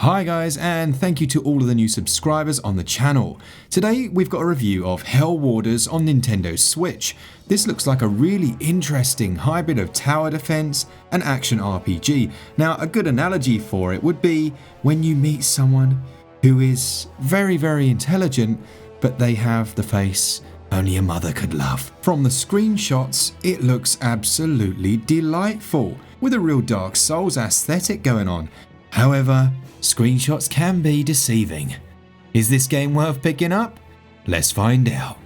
Hi guys, and thank you to all of the new subscribers on the channel. Today we've got a review of Hell Warders on Nintendo Switch. This looks like a really interesting hybrid of tower defense and action RPG. Now a good analogy for it would be when you meet someone who is very intelligent, but they have the face only a mother could love. From the screenshots, it looks absolutely delightful, with a real Dark Souls aesthetic going on. However, screenshots can be deceiving. Is this game worth picking up? Let's find out.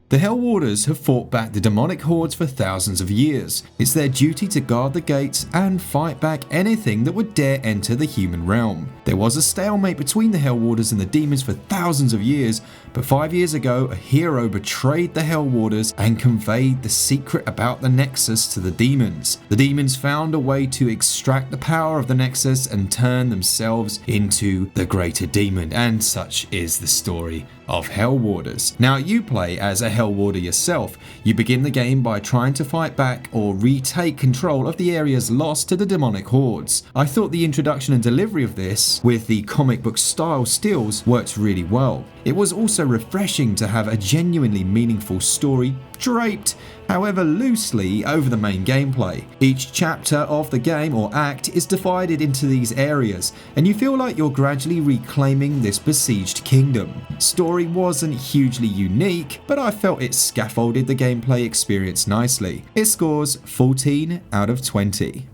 The Hell Warders have fought back the demonic hordes for thousands of years. It's their duty to guard the gates and fight back anything that would dare enter the human realm. There was a stalemate between the Hell Warders and the demons for thousands of years, but 5 years ago a hero betrayed the Hell Warders and conveyed the secret about the Nexus to the demons. The demons found a way to extract the power of the Nexus and turn themselves into the greater demon, and such is the story of Hell Warders. Now you play as a Hell Warder yourself. You begin the game by trying to fight back or retake control of the areas lost to the demonic hordes. I thought the introduction and delivery of this, with the comic book style stills, worked really well. It was also refreshing to have a genuinely meaningful story draped, however loosely, over the main gameplay. Each chapter of the game or act is divided into these areas, and you feel like you're gradually reclaiming this besieged kingdom. Story wasn't hugely unique, but I felt it scaffolded the gameplay experience nicely. It scores 14 out of 20.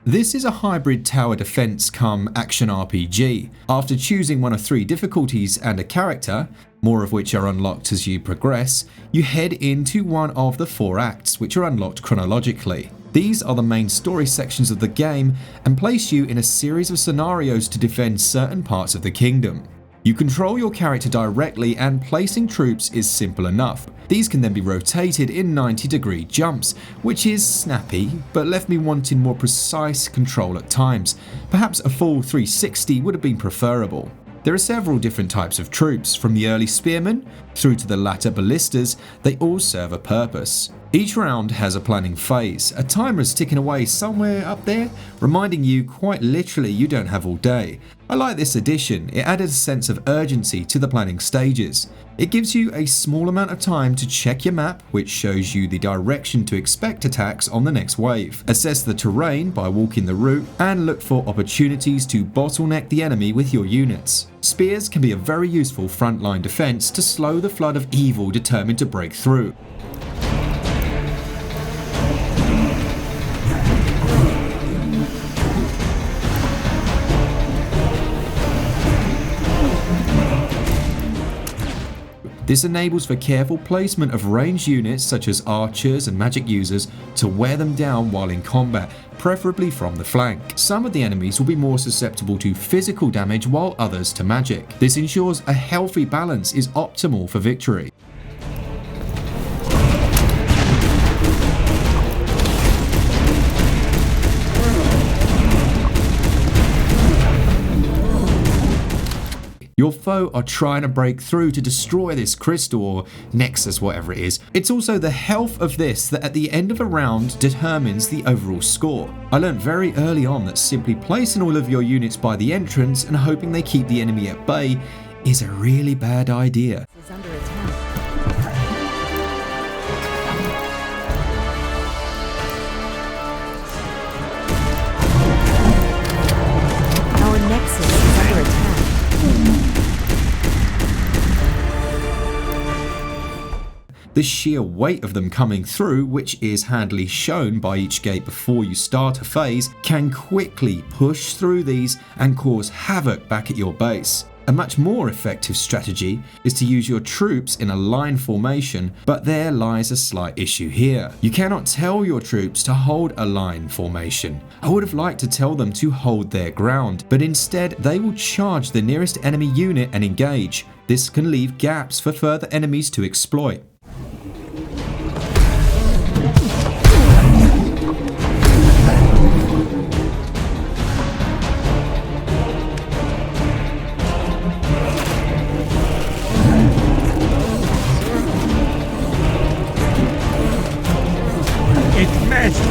This is a hybrid tower defense come action RPG. After choosing one of 3 difficulties and a character, more of which are unlocked as you progress, you head into one of the 4 acts, which are unlocked chronologically. These are the main story sections of the game and place you in a series of scenarios to defend certain parts of the kingdom. You control your character directly, and placing troops is simple enough. These can then be rotated in 90-degree jumps, which is snappy, but left me wanting more precise control at times. Perhaps a full 360 would have been preferable. There are several different types of troops, from the early spearmen through to the latter ballistas. They all serve a purpose. Each round has a planning phase. A timer is ticking away somewhere up there, reminding you quite literally you don't have all day. I like this addition. It added a sense of urgency to the planning stages. It gives you a small amount of time to check your map, which shows you the direction to expect attacks on the next wave. Assess the terrain by walking the route, and look for opportunities to bottleneck the enemy with your units. Spears can be a very useful frontline defense to slow the flood of evil determined to break through. This enables for careful placement of ranged units such as archers and magic users to wear them down while in combat, preferably from the flank. Some of the enemies will be more susceptible to physical damage while others to magic. This ensures a healthy balance is optimal for victory. Your foe are trying to break through to destroy this crystal or nexus, whatever it is. It's also the health of this that at the end of a round determines the overall score. I learned very early on that simply placing all of your units by the entrance and hoping they keep the enemy at bay is a really bad idea. Our nexus is under attack. The sheer weight of them coming through, which is handily shown by each gate before you start a phase, can quickly push through these and cause havoc back at your base. A much more effective strategy is to use your troops in a line formation, but there lies a slight issue here. You cannot tell your troops to hold a line formation. I would have liked to tell them to hold their ground, but instead they will charge the nearest enemy unit and engage. This can leave gaps for further enemies to exploit. It's magic!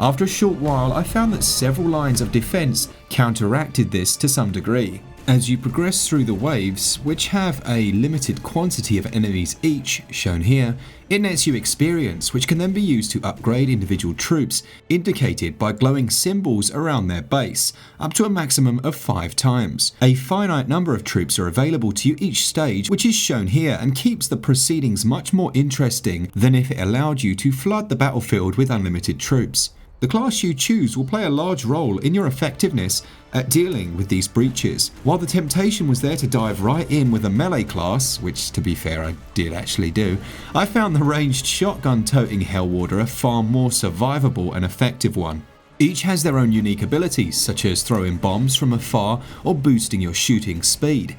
After a short while, I found that several lines of defense counteracted this to some degree. As you progress through the waves, which have a limited quantity of enemies each, shown here, it nets you experience which can then be used to upgrade individual troops, indicated by glowing symbols around their base, up to a maximum of 5 times. A finite number of troops are available to you each stage, which is shown here and keeps the proceedings much more interesting than if it allowed you to flood the battlefield with unlimited troops. The class you choose will play a large role in your effectiveness at dealing with these breaches. While the temptation was there to dive right in with a melee class, which to be fair I did actually do, I found the ranged shotgun-toting Hellwarder a far more survivable and effective one. Each has their own unique abilities, such as throwing bombs from afar or boosting your shooting speed.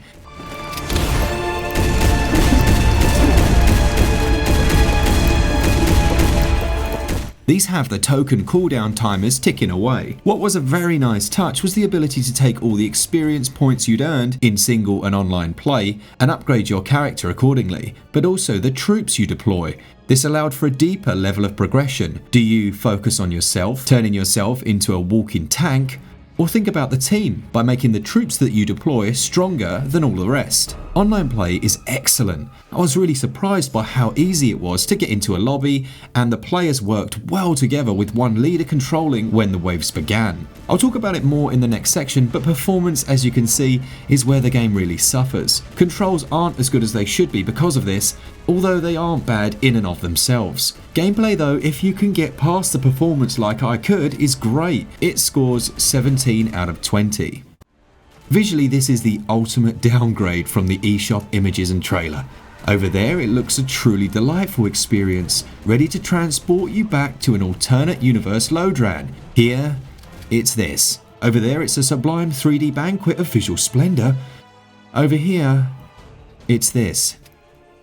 These have the token cooldown timers ticking away. What was a very nice touch was the ability to take all the experience points you'd earned in single and online play and upgrade your character accordingly, but also the troops you deploy. This allowed for a deeper level of progression. Do you focus on yourself, turning yourself into a walking tank? Or think about the team by making the troops that you deploy stronger than all the rest. Online play is excellent. I was really surprised by how easy it was to get into a lobby, and the players worked well together with one leader controlling when the waves began. I'll talk about it more in the next section, but performance, as you can see, is where the game really suffers. Controls aren't as good as they should be because of this, although they aren't bad in and of themselves. Gameplay though, if you can get past the performance like I could, is great. It scores 17 out of 20. Visually, this is the ultimate downgrade from the eShop images and trailer. Over there, it looks a truly delightful experience, ready to transport you back to an alternate universe Lodran. Here, it's this. Over there, it's a sublime 3D banquet of visual splendor. Over here, it's this.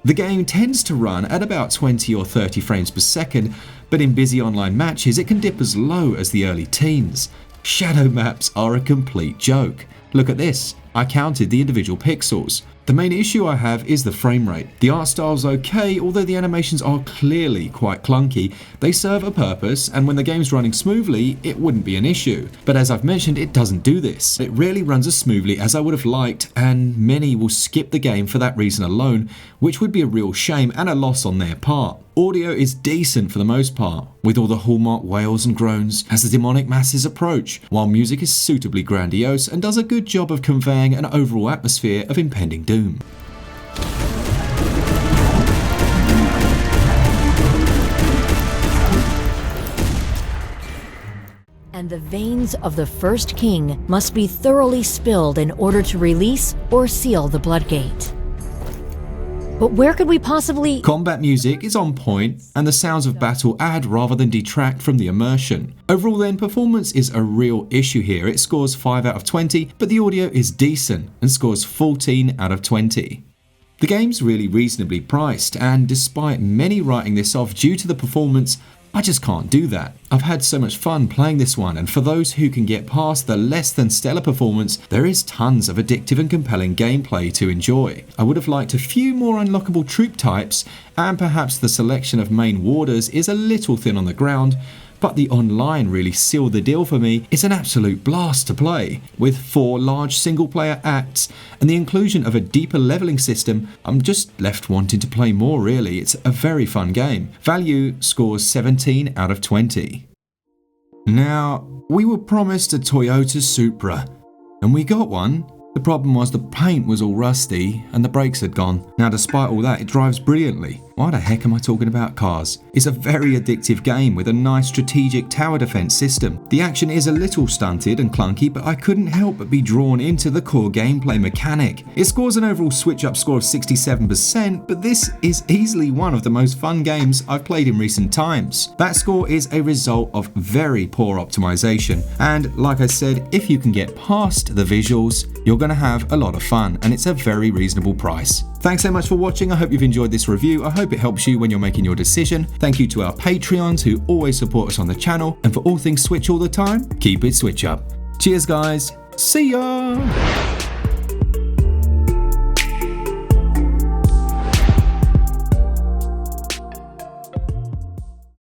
The game tends to run at about 20 or 30 frames per second, but in busy online matches, it can dip as low as the early teens. Shadow maps are a complete joke. Look at this, I counted the individual pixels. The main issue I have is the frame rate. The art style's okay, although the animations are clearly quite clunky. They serve a purpose, and when the game's running smoothly, it wouldn't be an issue. But as I've mentioned, it doesn't do this. It rarely runs as smoothly as I would have liked, and many will skip the game for that reason alone, which would be a real shame and a loss on their part. Audio is decent for the most part, with all the hallmark wails and groans as the demonic masses approach, while music is suitably grandiose and does a good job of conveying an overall atmosphere of impending doom. And the veins of the first king must be thoroughly spilled in order to release or seal the Bloodgate. But where could we possibly... Combat music is on point, and the sounds of battle add rather than detract from the immersion. Overall then, performance is a real issue here. It scores 5 out of 20, but the audio is decent and scores 14 out of 20. The game's really reasonably priced, and despite many writing this off due to the performance, I just can't do that. I've had so much fun playing this one, and for those who can get past the less than stellar performance, there is tons of addictive and compelling gameplay to enjoy. I would have liked a few more unlockable troop types, and perhaps the selection of main warders is a little thin on the ground, but the online really sealed the deal for me. It's an absolute blast to play. With 4 large single-player acts and the inclusion of a deeper leveling system, I'm just left wanting to play more really. It's a very fun game. Value scores 17 out of 20. Now, we were promised a Toyota Supra, and we got one. The problem was the paint was all rusty and the brakes had gone. Now despite all that, it drives brilliantly. Why the heck am I talking about cars? It's a very addictive game with a nice strategic tower defense system. The action is a little stunted and clunky, but I couldn't help but be drawn into the core gameplay mechanic. It scores an overall SwitchUp score of 67%, but this is easily one of the most fun games I've played in recent times. That score is a result of very poor optimization, and like I said, if you can get past the visuals, you're going to have a lot of fun, and it's a very reasonable price. Thanks so much for watching. I hope you've enjoyed this review. I hope it helps you when you're making your decision. Thank you to our Patreons who always support us on the channel, and for all things Switch all the time, keep it Switch up. Cheers guys, see ya!